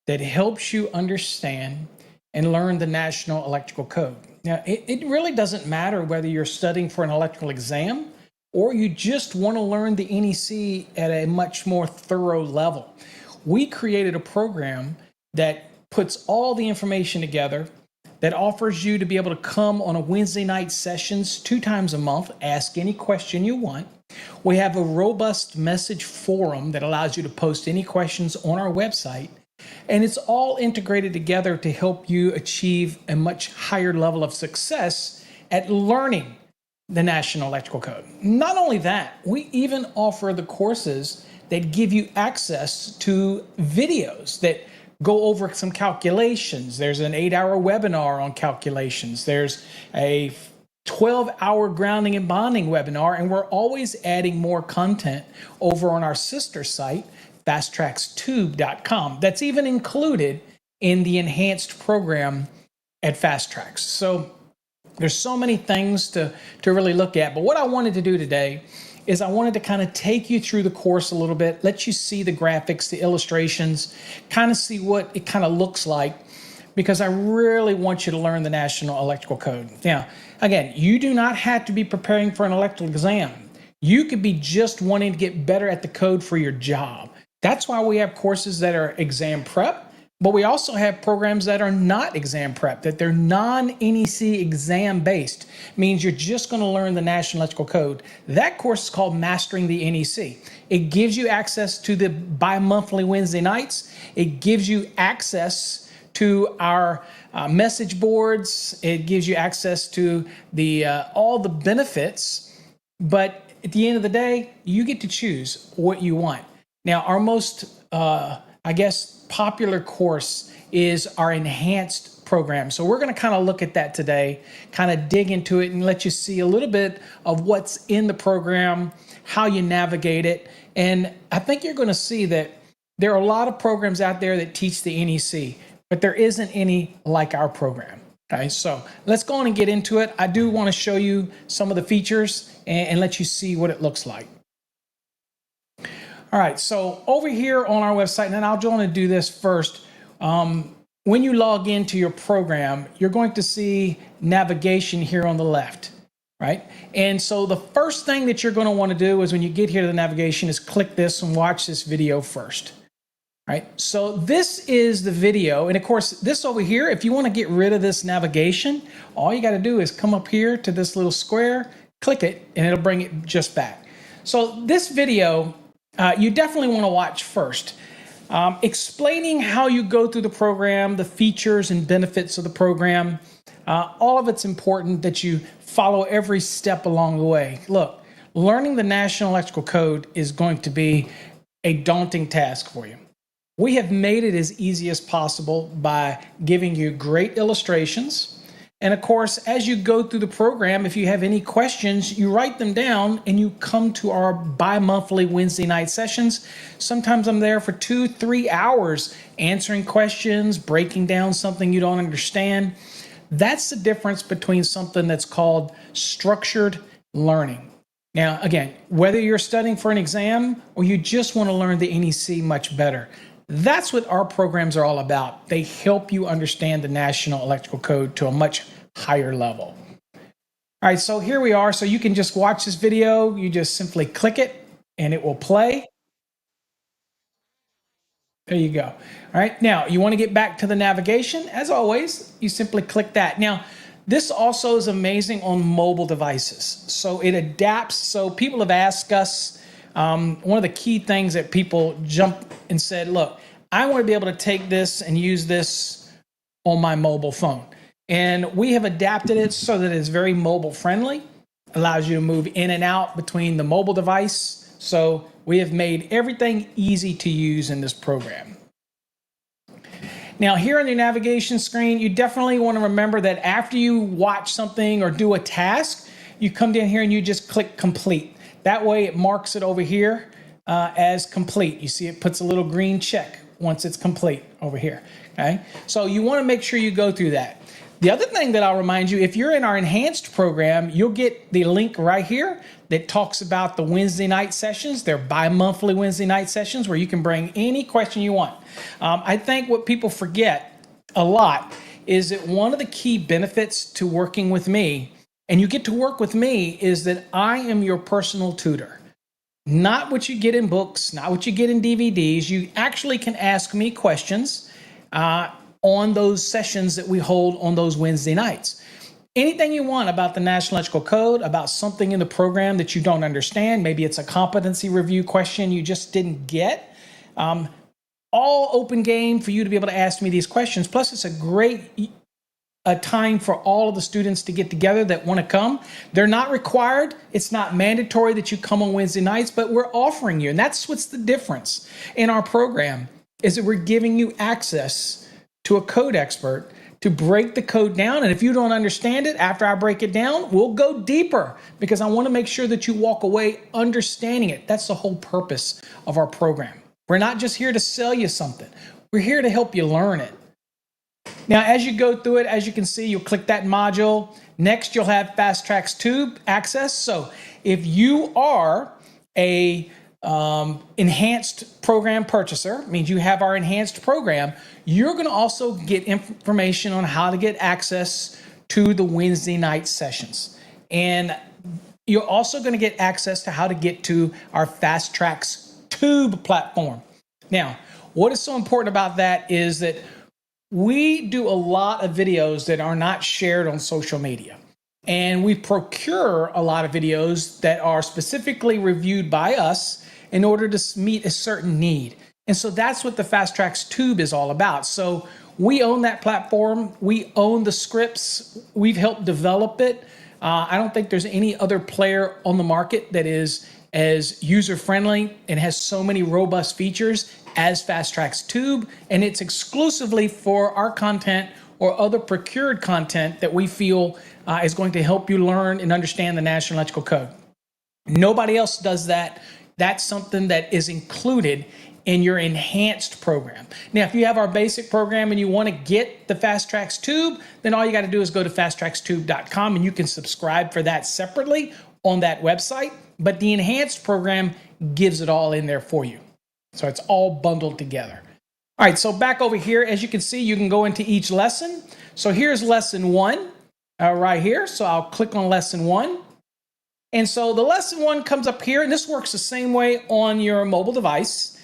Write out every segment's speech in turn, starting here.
that helps you understand and learn the National Electrical Code. Now, it really doesn't matter whether you're studying for an electrical exam or you just want to learn the NEC at a much more thorough level. We created a program that puts all the information together, that offers you to be able to come on a Wednesday night sessions 2 times a month, ask any question you want. We have a robust message forum that allows you to post any questions on our website. And it's all integrated together to help you achieve a much higher level of success at learning the National Electrical Code. Not only that, we even offer the courses that give you access to videos that go over some calculations. There's an 8-hour webinar on calculations. There's a 12-hour grounding and bonding webinar, and we're always adding more content over on our sister site, FastTracksTube.com. That's even included in the enhanced program at FastTracks. So there's so many things to really look at. But what I wanted to do today is I wanted to kind of take you through the course a little bit, let you see the graphics, the illustrations, kind of see what it kind of looks like, because I really want you to learn the National Electrical Code. Now, again, you do not have to be preparing for an electrical exam. You could be just wanting to get better at the code for your job. That's why we have courses that are exam prep, but we also have programs that are not exam prep, that they're non-NEC exam based. Means you're just going to learn the National Electrical Code. That course is called Mastering the NEC. It gives you access to the bi-monthly Wednesday nights. It gives you access to our message boards. It gives you access to the all the benefits. But at the end of the day, you get to choose what you want. Now, our most, popular course is our enhanced program. So we're going to kind of look at that today, kind of dig into it and let you see a little bit of what's in the program, how you navigate it. And I think you're going to see that there are a lot of programs out there that teach the NEC, but there isn't any like our program. Okay, so let's go on and get into it. I do want to show you some of the features and let you see what it looks like. All right, so over here on our website, and I'll want to do this first. When you log into your program, you're going to see navigation here on the left, right? And so the first thing that you're going to want to do is when you get here to the navigation is click this and watch this video first. Right, so this is the video, and of course this over here, if you want to get rid of this navigation, all you got to do is come up here to this little square, click it, and it'll bring it just back. So this video, you definitely want to watch first. Explaining how you go through the program, the features and benefits of the program. All of it's important that you follow every step along the way. Look, learning the National Electrical Code is going to be a daunting task for you. We have made it as easy as possible by giving you great illustrations. And of course, as you go through the program, if you have any questions, you write them down and you come to our bi-monthly Wednesday night sessions. Sometimes I'm there for 2-3 hours answering questions, breaking down something you don't understand. That's the difference between something that's called structured learning. Now, again, whether you're studying for an exam or you just want to learn the NEC much better, that's what our programs are all about. They help you understand the National Electrical Code to a much higher level. All right, so here we are. So you can just watch this video. You just simply click it and it will play. There you go. All right, now you want to get back to the navigation. As always, you simply click that. Now, this also is amazing on mobile devices. So it adapts. So people have asked us, one of the key things that people jumped and said, look, I want to be able to take this and use this on my mobile phone. And we have adapted it so that it's very mobile friendly, allows you to move in and out between the mobile device. So we have made everything easy to use in this program. Now here on your navigation screen, you definitely want to remember that after you watch something or do a task, you come down here and you just click complete. That way it marks it over here as complete. You see it puts a little green check once it's complete over here. Okay, so you want to make sure you go through that. The other thing that I'll remind you, if you're in our enhanced program, you'll get the link right here that talks about the Wednesday night sessions. They're bi-monthly Wednesday night sessions where you can bring any question you want. I think what people forget a lot is that one of the key benefits to working with me, and you get to work with me, is that I am your personal tutor. Not what you get in books, not what you get in DVDs. You actually can ask me questions on those sessions that we hold on those Wednesday nights. Anything you want about the National Electrical Code, about something in the program that you don't understand, maybe it's a competency review question you just didn't get, all open game for you to be able to ask me these questions. Plus, it's a great time for all of the students to get together that want to come. They're not required. It's not mandatory that you come on Wednesday nights, but we're offering you. And that's what's the difference in our program, is that we're giving you access to a code expert to break the code down. And if you don't understand it, after I break it down, we'll go deeper, because I want to make sure that you walk away understanding it. That's the whole purpose of our program. We're not just here to sell you something. We're here to help you learn it. Now, as you go through it, as you can see, you'll click that module. Next, you'll have Fast Tracks Tube access. So if you are a enhanced program purchaser, means you have our enhanced program, you're going to also get information on how to get access to the Wednesday night sessions. And you're also going to get access to how to get to our Fast Tracks Tube platform. Now, what is so important about that is that we do a lot of videos that are not shared on social media. And we procure a lot of videos that are specifically reviewed by us in order to meet a certain need. And so that's what the Fast Tracks Tube is all about. So we own that platform. We own the scripts. We've helped develop it. I don't think there's any other player on the market that is as user-friendly and has so many robust features as Fast Tracks Tube. And it's exclusively for our content or other procured content that we feel is going to help you learn and understand the National Electrical Code. Nobody else does that. That's something that is included in your enhanced program. Now, if you have our basic program and you want to get the Fast Tracks Tube, then all you got to do is go to fasttrackstube.com and you can subscribe for that separately on that website. But the enhanced program gives it all in there for you. So it's all bundled together. All right, so back over here, as you can see, you can go into each lesson. So here's lesson 1 right here. So I'll click on lesson 1. And so the lesson 1 comes up here, and this works the same way on your mobile device.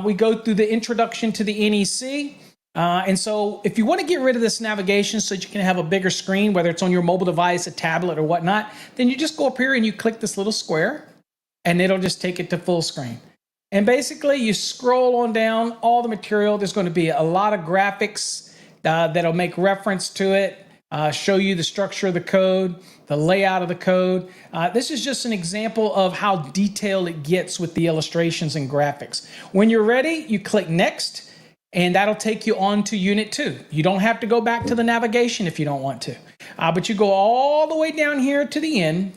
We go through the introduction to the NEC. And so if you want to get rid of this navigation so that you can have a bigger screen, whether it's on your mobile device, a tablet, or whatnot, then you just go up here and you click this little square, and it'll just take it to full screen. And basically, you scroll on down all the material. There's going to be a lot of graphics that'll make reference to it, show you the structure of the code, the layout of the code. This is just an example of how detailed it gets with the illustrations and graphics. When you're ready, you click Next, and that'll take you on to Unit 2. You don't have to go back to the navigation if you don't want to. But you go all the way down here to the end,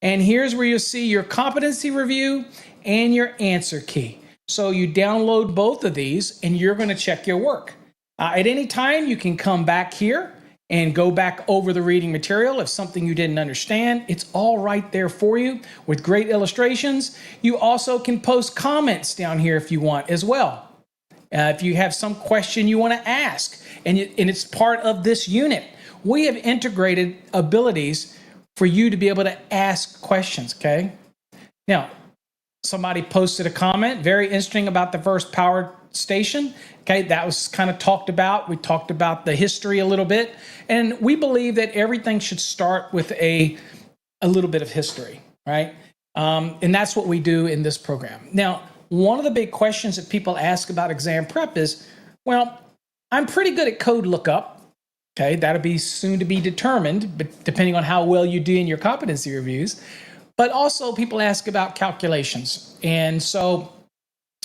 and here's where you'll see your competency review and your answer key. So you download both of these, and you're going to check your work. At any time, you can come back here and go back over the reading material. If something you didn't understand, it's all right there for you with great illustrations. You also can post comments down here if you want as well. If you have some question you want to ask, and it's part of this unit, we have integrated abilities for you to be able to ask questions, okay? Now, somebody posted a comment, very interesting about the first power station. Okay, that was kind of talked about. We talked about the history a little bit. And we believe that everything should start with a little bit of history, right? And that's what we do in this program. Now, one of the big questions that people ask about exam prep is, well, I'm pretty good at code lookup. Okay, that'll be soon to be determined, but depending on how well you do in your competency reviews. But also people ask about calculations. And so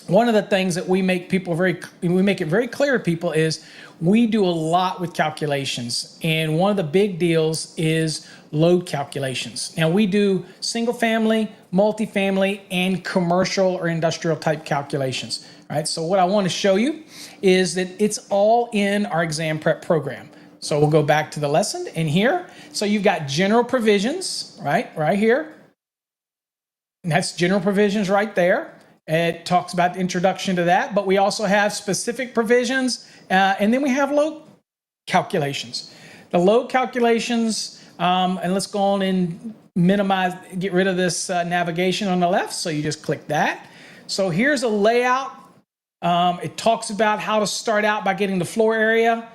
one of the things that we make it very clear to people is we do a lot with calculations. And one of the big deals is load calculations. Now we do single family, multifamily, and commercial or industrial type calculations. Right? So what I want to show you is that it's all in our exam prep program. So we'll go back to the lesson in here. So you've got general provisions, right here. And that's general provisions right there. It talks about the introduction to that, but we also have specific provisions, and then we have load calculations. The load calculations, and let's go on and minimize, get rid of this navigation on the left. So you just click that. So here's a layout. It talks about how to start out by getting the floor area,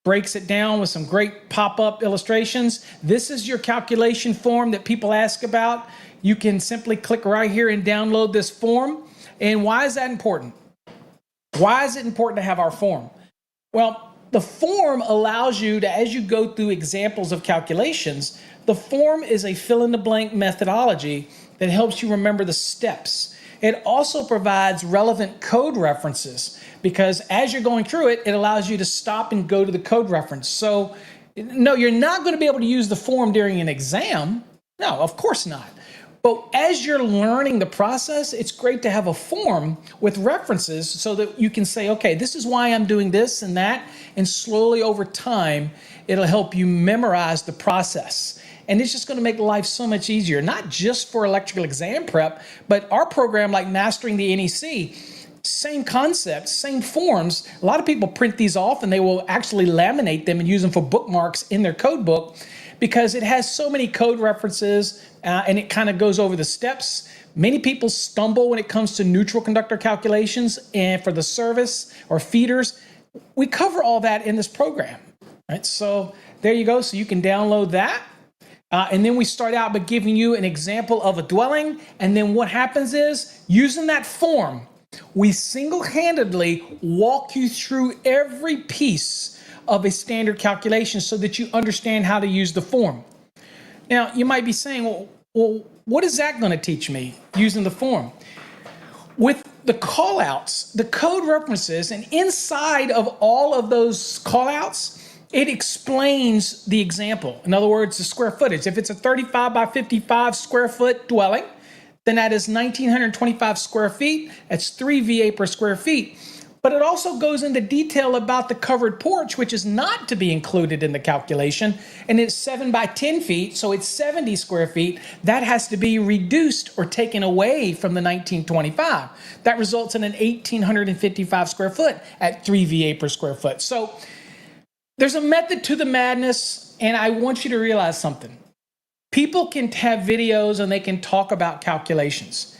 breaks it down with some great pop-up illustrations. This is your calculation form that people ask about. You can simply click right here and download this form. And why is that important? Why is it important to have our form? Well, the form allows you to, as you go through examples of calculations, the form is a fill-in-the-blank methodology that helps you remember the steps. It also provides relevant code references because as you're going through it, it allows you to stop and go to the code reference. So, no, you're not going to be able to use the form during an exam. No, of course not. But as you're learning the process, it's great to have a form with references so that you can say, okay, this is why I'm doing this and that. And slowly over time, it'll help you memorize the process. And it's just going to make life so much easier, not just for electrical exam prep, but our program like Mastering the NEC, same concepts, same forms. A lot of people print these off and they will actually laminate them and use them for bookmarks in their code book because it has so many code references and it kind of goes over the steps. Many people stumble when it comes to neutral conductor calculations and for the service or feeders. We cover all that in this program, right? So there you go. So you can download that. And then we start out by giving you an example of a dwelling. And then what happens is, using that form, we single-handedly walk you through every piece of a standard calculation so that you understand how to use the form. Now, you might be saying, well, what is that going to teach me using the form? With the callouts, the code references, and inside of all of those callouts, it explains the example. In other words, the square footage. If it's a 35 by 55 square foot dwelling, then that is 1,925 square feet. That's 3 VA per square feet. But it also goes into detail about the covered porch, which is not to be included in the calculation. And it's 7 by 10 feet, so it's 70 square feet. That has to be reduced or taken away from the 1,925. That results in an 1,855 square foot at 3 VA per square foot. So there's a method to the madness, and I want you to realize something. People can have videos and they can talk about calculations,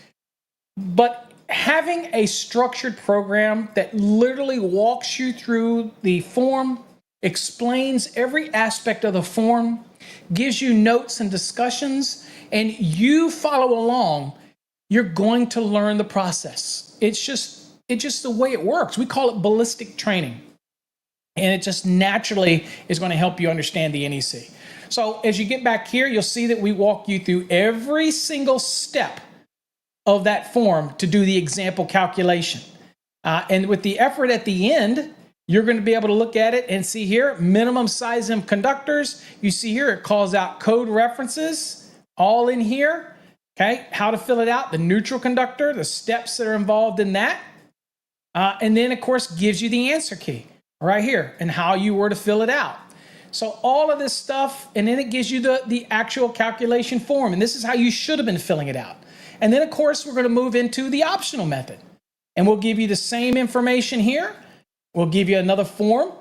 but having a structured program that literally walks you through the form, explains every aspect of the form, gives you notes and discussions, and you follow along, you're going to learn the process. It's just the way it works. We call it ballistic training. And it just naturally is going to help you understand the NEC. So as you get back here, you'll see that we walk you through every single step of that form to do the example calculation. And with the effort at the end, you're going to be able to look at it and see here, minimum size of conductors. You see here, it calls out code references, all in here. Okay, how to fill it out, the neutral conductor, the steps that are involved in that. And then, of course, gives you the answer key right here and how you were to fill it out. So all of this stuff, and then it gives you the actual calculation form. And this is how you should have been filling it out. And then, of course, we're going to move into the optional method. And we'll give you the same information here. We'll give you another form.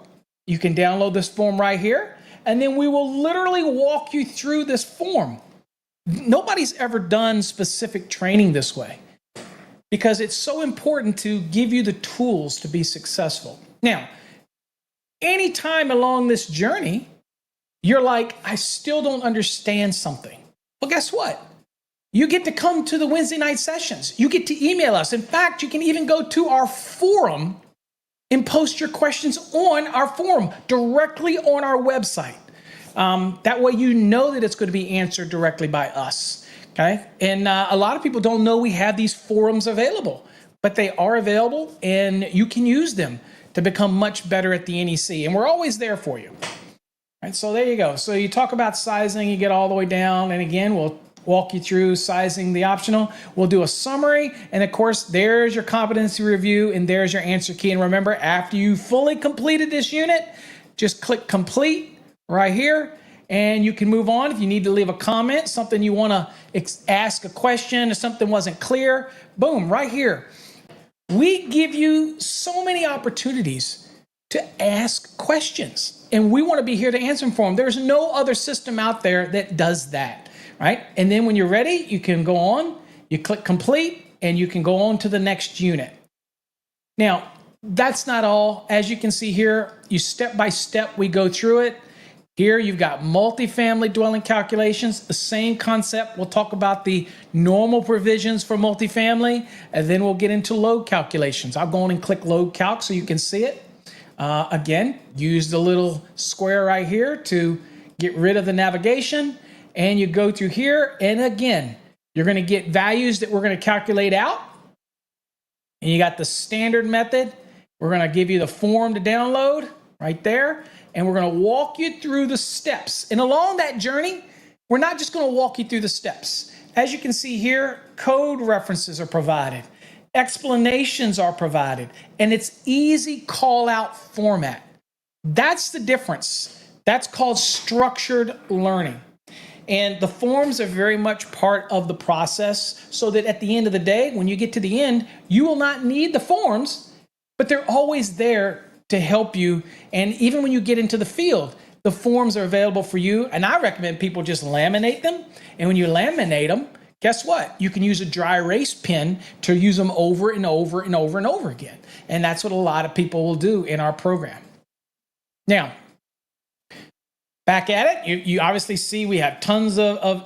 You can download this form right here. And then we will literally walk you through this form. Nobody's ever done specific training this way because it's so important to give you the tools to be successful. Now, anytime along this journey, you're like, I still don't understand something. Well, guess what? You get to come to the Wednesday night sessions. You get to email us. In fact, you can even go to our forum and post your questions on our forum directly on our website. That way you know that it's going to be answered directly by us. Okay? And a lot of people don't know we have these forums available, but they are available and you can use them to become much better at the NEC. And we're always there for you. Right, so there you go. So you talk about sizing, you get all the way down. And again, we'll walk you through sizing the optional. We'll do a summary. And of course, there's your competency review and there's your answer key. And remember, after you fully completed this unit, just click complete right here, and you can move on. If you need to leave a comment, something you want to ask a question, or something wasn't clear, boom, right here. We give you so many opportunities to ask questions, and we want to be here to answer them for them. There's no other system out there that does that, right? And then when you're ready, you can go on, you click complete, and you can go on to the next unit. Now, that's not all. As you can see here, you step by step, we go through it. Here you've got multifamily dwelling calculations, the same concept. We'll talk about the normal provisions for multifamily, and then we'll get into load calculations. I'll go on and click load calc so you can see it. Again, use the little square right here to get rid of the navigation, and you go through here, and again, you're going to get values that we're going to calculate out. And you got the standard method. We're going to give you the form to download right there. And we're going to walk you through the steps. And along that journey, we're not just going to walk you through the steps. As you can see here, code references are provided. Explanations are provided. And it's easy call out format. That's the difference. That's called structured learning. And the forms are very much part of the process, so that at the end of the day, when you get to the end, you will not need the forms, but they're always there to help you. And even when you get into the field, the forms are available for you. And I recommend people just laminate them. And when you laminate them, guess what? You can use a dry erase pen to use them over and over and over and over again. And that's what a lot of people will do in our program. Now, back at it, you obviously see we have tons of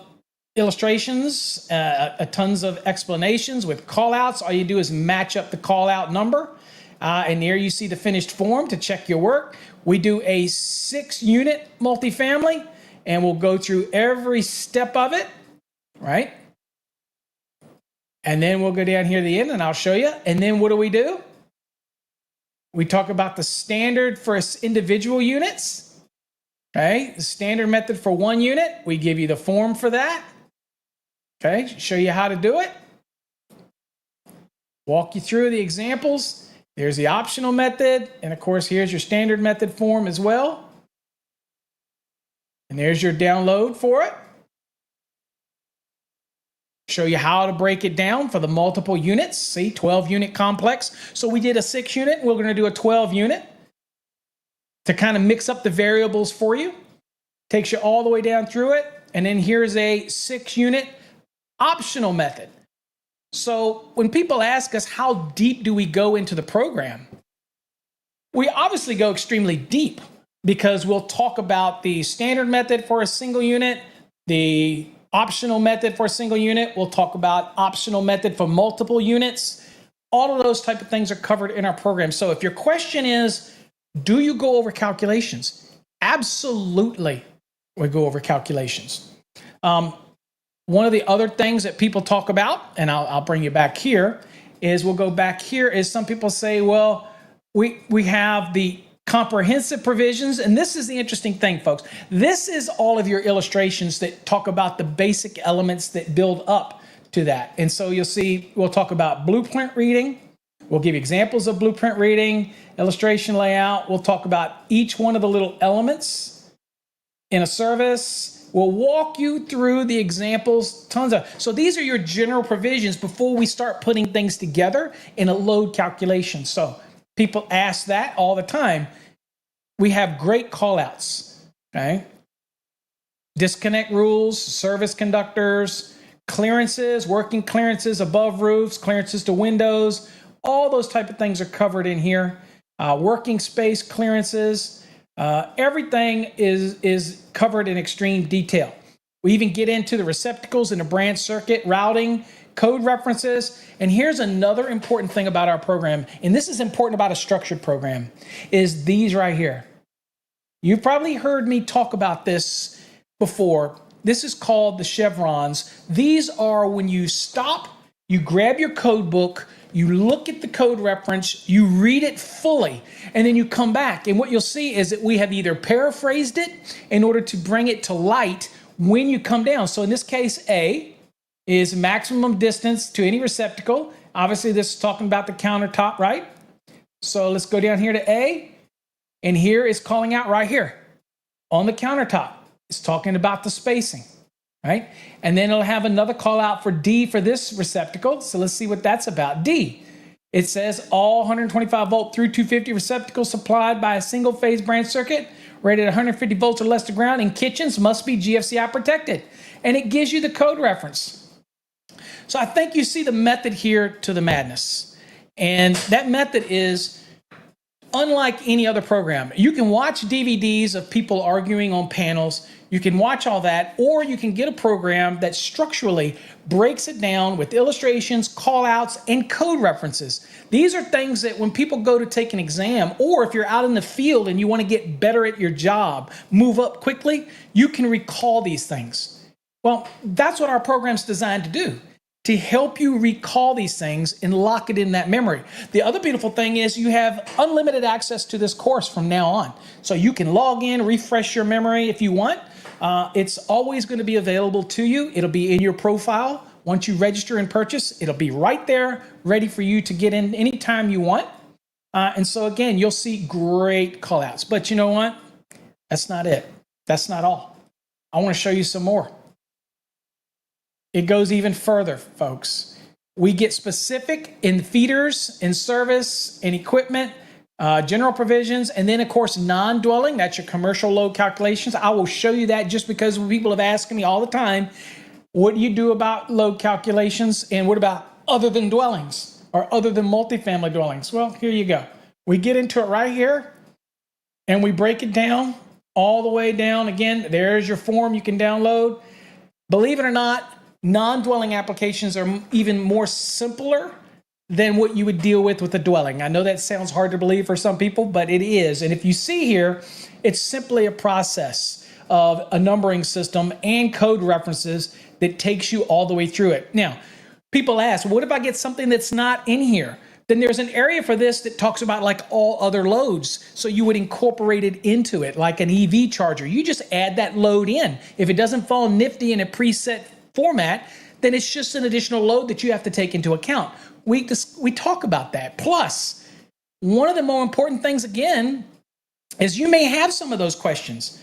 illustrations, tons of explanations with callouts. All you do is match up the callout number. And there you see the finished form to check your work. We do a 6-unit multifamily, and we'll go through every step of it, right? And then we'll go down here to the end, and I'll show you. And then what do? We talk about the standard for individual units. Okay, the standard method for 1 unit, we give you the form for that. Okay, show you how to do it. Walk you through the examples. There's the optional method, and of course, here's your standard method form as well. And there's your download for it. Show you how to break it down for the multiple units. See, 12-unit complex. So we did a 6-unit, we're going to do a 12-unit. To kind of mix up the variables for you. Takes you all the way down through it. And then here's a 6-unit optional method. So when people ask us how deep do we go into the program, we obviously go extremely deep, because we'll talk about the standard method for a single unit, the optional method for a single unit. We'll talk about optional method for multiple units. All of those type of things are covered in our program. So if your question is, do you go over calculations? Absolutely, we go over calculations. One of the other things that people talk about, and I'll bring you back here, is we'll go back here, is some people say, well, we have the comprehensive provisions, and this is the interesting thing, folks. This is all of your illustrations that talk about the basic elements that build up to that. And so you'll see, we'll talk about blueprint reading. We'll give examples of blueprint reading, illustration layout. We'll talk about each one of the little elements in a service. We'll walk you through the examples, tons of. So these are your general provisions before we start putting things together in a load calculation. So people ask that all the time. We have great callouts, okay? Disconnect rules, service conductors, clearances, working clearances above roofs, clearances to windows. All those type of things are covered in here. Working space clearances. Everything is covered in extreme detail. We even get into the receptacles in the branch circuit, routing, code references. And here's another important thing about our program, and this is important about a structured program, is these right here. You've probably heard me talk about this before. This is called the chevrons. These are when you stop, you grab your code book, you look at the code reference, you read it fully, and then you come back. And what you'll see is that we have either paraphrased it in order to bring it to light when you come down. So in this case, A is maximum distance to any receptacle. Obviously, this is talking about the countertop, right? So let's go down here to A. And here it's calling out right here on the countertop. It's talking about the spacing, right? And then it'll have another call out for D for this receptacle. So let's see what that's about. D, it says all 125 volt through 250 receptacles supplied by a single phase branch circuit rated 150 volts or less to ground in kitchens must be GFCI protected. And it gives you the code reference. So I think you see the method here to the madness. And that method is unlike any other program. You can watch DVDs of people arguing on panels. You can watch all that, or you can get a program that structurally breaks it down with illustrations, call-outs, and code references. These are things that when people go to take an exam, or if you're out in the field and you want to get better at your job, move up quickly, you can recall these things. Well, that's what our program's designed to do, to help you recall these things and lock it in that memory. The other beautiful thing is you have unlimited access to this course from now on. So you can log in, refresh your memory if you want. It's always going to be available to you. It'll be in your profile. Once you register and purchase, it'll be right there, ready for you to get in anytime you want. And so again, you'll see great callouts. But you know what? That's not it. That's not all. I want to show you some more. It goes even further, folks. We get specific in feeders, in service, in equipment, general provisions, and then, of course, non-dwelling. That's your commercial load calculations. I will show you that just because people have asked me all the time, what do you do about load calculations, and what about other than dwellings or other than multifamily dwellings? Well, here you go. We get into it right here, and we break it down all the way down. Again, there's your form you can download. Believe it or not, non-dwelling applications are even more simpler than what you would deal with a dwelling. I know that sounds hard to believe for some people, but it is. And if you see here, it's simply a process of a numbering system and code references that takes you all the way through it. Now, people ask, what if I get something that's not in here? Then there's an area for this that talks about like all other loads. So you would incorporate it into it, like an EV charger. You just add that load in. If it doesn't fall nifty in a preset format, then it's just an additional load that you have to take into account. We talk about that. Plus, one of the more important things, again, is you may have some of those questions.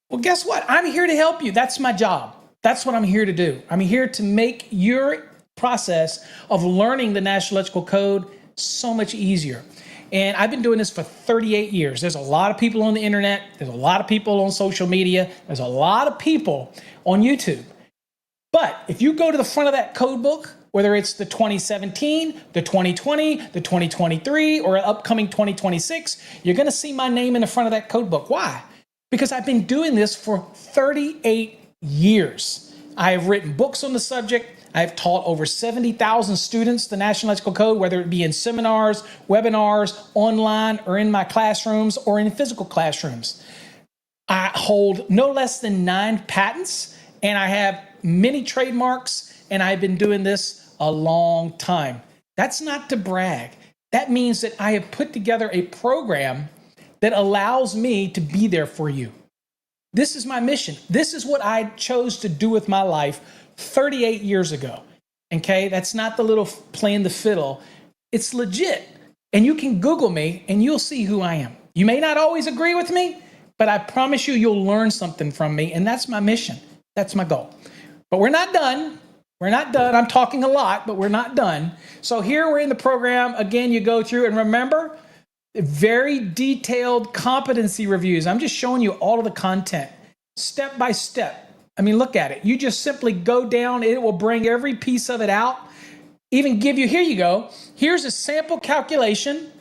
Well, guess what? I'm here to help you. That's my job. That's what I'm here to do. I'm here to make your process of learning the National Electrical Code so much easier. And I've been doing this for 38 years. There's a lot of people on the internet. There's a lot of people on social media. There's a lot of people on YouTube. But if you go to the front of that code book, whether it's the 2017, the 2020, the 2023, or upcoming 2026, you're going to see my name in the front of that code book. Why? Because I've been doing this for 38 years. I have written books on the subject. I have taught over 70,000 students the National Electrical Code, whether it be in seminars, webinars, online, or in my classrooms, or in physical classrooms. I hold no less than 9 patents, and I have many trademarks, and I've been doing this a long time. That's not to brag. That means that I have put together a program that allows me to be there for you. This is my mission. This is what I chose to do with my life 38 years ago. Okay, that's not the little playing the fiddle. It's legit. And you can Google me and you'll see who I am. You may not always agree with me, but I promise you, you'll learn something from me. And that's my mission. That's my goal. But we're not done. We're not done. I'm talking a lot, but we're not done. So here we're in the program. Again, you go through and remember, very detailed competency reviews. I'm just showing you all of the content, step by step. I mean, look at it. You just simply go down. It will bring every piece of it out. Even give you, here you go. Here's a sample calculation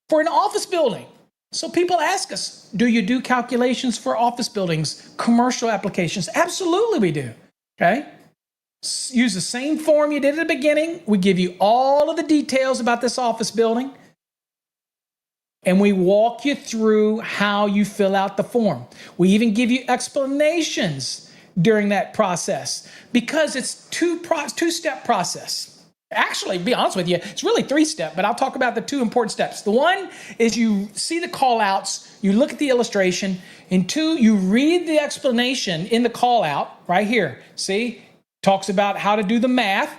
for an office building. So people ask us, do you do calculations for office buildings, commercial applications? Absolutely we do. Okay? Use the same form you did at the beginning. We give you all of the details about this office building. And we walk you through how you fill out the form. We even give you explanations during that process because it's two-step process. Actually, to be honest with you, it's really 3-step, but I'll talk about the 2 important steps. The one is you see the call outs, you look at the illustration, and 2, you read the explanation in the call out right here. See, talks about how to do the math,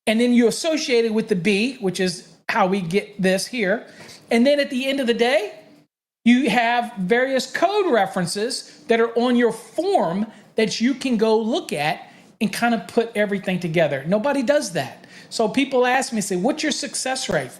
and then you associate it with the B, which is how we get this here. And then at the end of the day, You have various code references that are on your form that you can go look at and kind of put everything together. Nobody does that. So people ask me, say, what's your success rate?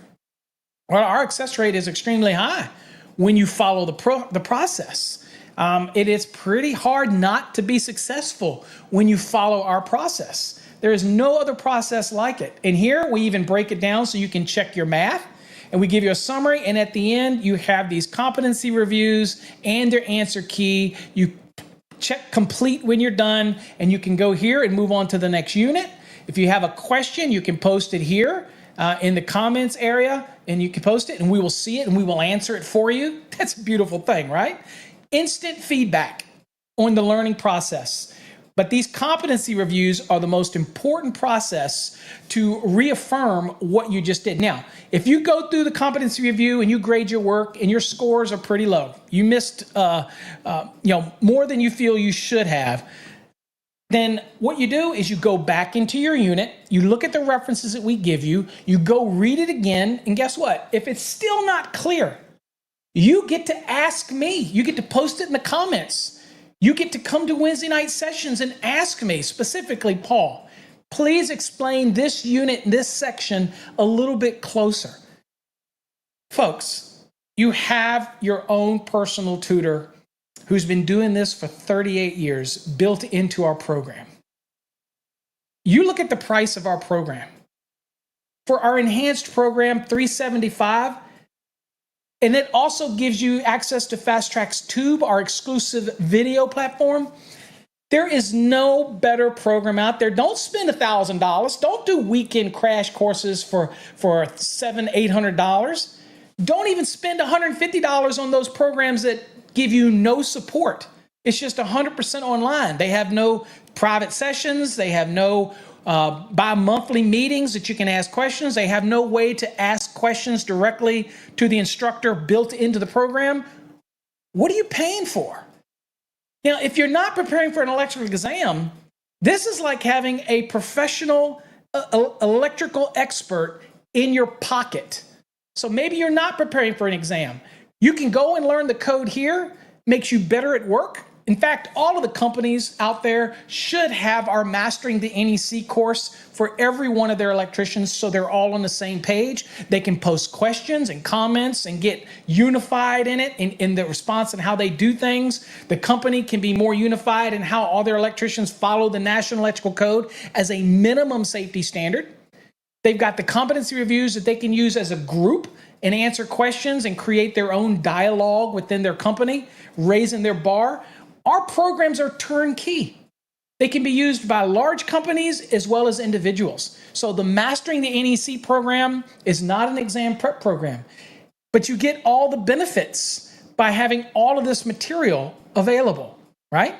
Well, our success rate is extremely high when you follow the process. It is pretty hard not to be successful when you follow our process. There is no other process like it. And here we even break it down so you can check your math. And we give you a summary. And at the end, you have these competency reviews and their answer key. You check complete when you're done. And you can go here and move on to the next unit. If you have a question, you can post it here in the comments area. And you can post it and we will see it and we will answer it for you. That's a beautiful thing, right? Instant feedback on the learning process. But these competency reviews are the most important process to reaffirm what you just did. Now, if you go through the competency review and you grade your work and your scores are pretty low, you missed more than you feel you should have, then what you do is you go back into your unit, you look at the references that we give you, you go read it again, and guess what? If it's still not clear, you get to ask me. You get to post it in the comments. You get to come to Wednesday night sessions and ask me specifically, Paul, please explain this unit, this section a little bit closer. Folks, you have your own personal tutor who's been doing this for 38 years built into our program. You look at the price of our program. For our enhanced program, $375. And it also gives you access to Fast Track's Tube, our exclusive video platform. There is no better program out there. Don't spend $1,000. Don't do weekend crash courses for $700, $800. Don't even spend $150 on those programs that give you no support. It's just 100% online. They have no private sessions. They have no bi-monthly meetings that you can ask questions. They have no way to ask questions directly to the instructor built into the program. What are you paying for? Now, if you're not preparing for an electrical exam, this is like having a professional electrical expert in your pocket. So maybe you're not preparing for an exam. You can go and learn the code here, makes you better at work. In fact, all of the companies out there should have our Mastering the NEC course for every one of their electricians so they're all on the same page. They can post questions and comments and get unified in it, in the response and how they do things. The company can be more unified in how all their electricians follow the National Electrical Code as a minimum safety standard. They've got the competency reviews that they can use as a group and answer questions and create their own dialogue within their company, raising their bar. Our programs are turnkey. They can be used by large companies as well as individuals. So the Mastering the NEC program is not an exam prep program, but you get all the benefits by having all of this material available, right?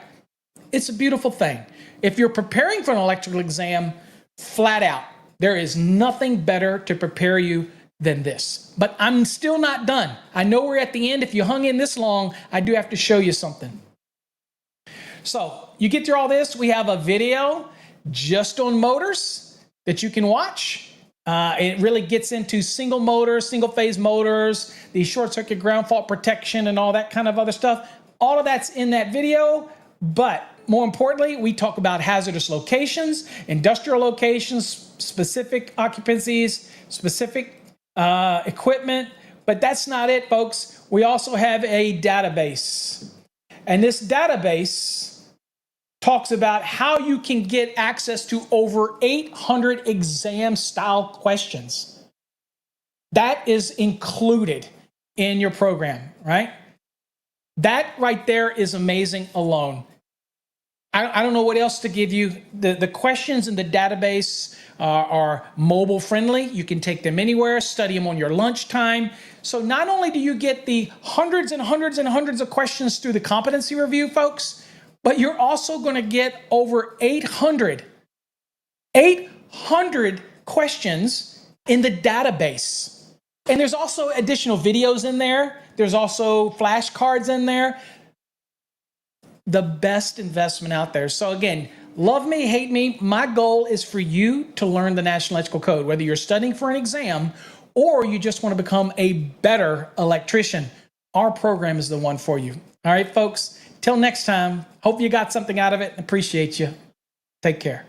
It's a beautiful thing. If you're preparing for an electrical exam, flat out, there is nothing better to prepare you than this. But I'm still not done. I know we're at the end. If you hung in this long, I do have to show you something. So you get through all this. We have a video just on motors that you can watch. It really gets into single motors, single phase motors, the short circuit ground fault protection and all that kind of other stuff. All of that's in that video. But more importantly, we talk about hazardous locations, industrial locations, specific occupancies, specific equipment. But that's not it, folks. We also have a database. And this database talks about how you can get access to over 800 exam style questions. That is included in your program, right? That right there is amazing alone. I don't know what else to give you. The questions in the database are mobile friendly. You can take them anywhere, study them on your lunchtime. So not only do you get the hundreds and hundreds and hundreds of questions through the competency review, folks, but you're also going to get over 800 questions in the database. And there's also additional videos in there. There's also flashcards in there. The best investment out there. So again, love me, hate me. My goal is for you to learn the National Electrical Code, whether you're studying for an exam or you just want to become a better electrician. our program is the one for you. All right, folks, till next time, hope you got something out of it. Appreciate you. Take care.